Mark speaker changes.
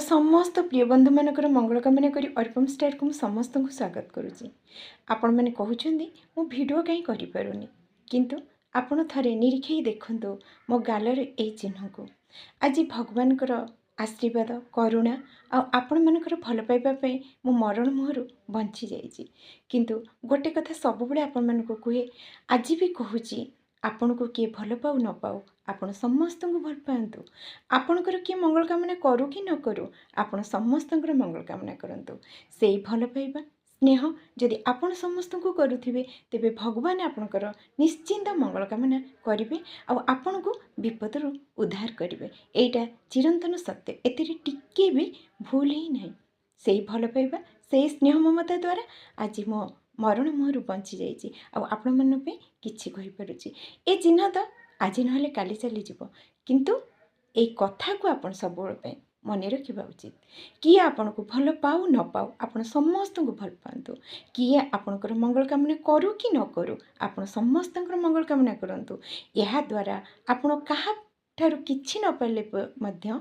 Speaker 1: समस्त प्रिय बंधु मानकर मंगल कामना करी अर्पम स्टार को समस्त को स्वागत करुच्ची। आपण मैंने कहते मो भिडियो कहीं करें किंतु आपण थरे निरीक्षे देखु मो गालर ए चिन्ह को आज भगवान आशीर्वाद करुणा आपण मानकर भल पाइबापी मो मरण मुहर बंची जाइए। किंतु गोटे कथा सब बड़े आपण मान कहे आज भी कहूँ आपण को किए भल पाऊ न पाऊ आपण समस्त को भल पातु। आपणकर किए मंगल कामना करू कि न करू आपण समस्त मंगल कामना करंतु। से भल पाइबा स्नेह जदि आपण समस्त को करुथिबे तेबे भगवान आपणकर निश्चिंत मंगल कामना करिवे आ आपण को विपद रु उद्धार करिवे। एटा चिरंतन सत्य, एतिरे टिके भी भूल ही नहीं। से भल पाइबा से स्नेह ममता द्वारा आज मो मरण मुहर बंची जाइए। आपण मन पे किछि कहि पारुछि ए चिन्ह तो आज नहले काली चली जीवो, किंतु ए कथा को आपण सब पे मन रखा उचित। किए आपण को भल पाऊ न पाऊ आपण समस्त को भल पातु। किए आपणकर मंगल कामना करू कि न करू आपण समस्त मंगल कामना करंतु। यह द्वारा आपण कहा ठारू किछि न पाइले मध्य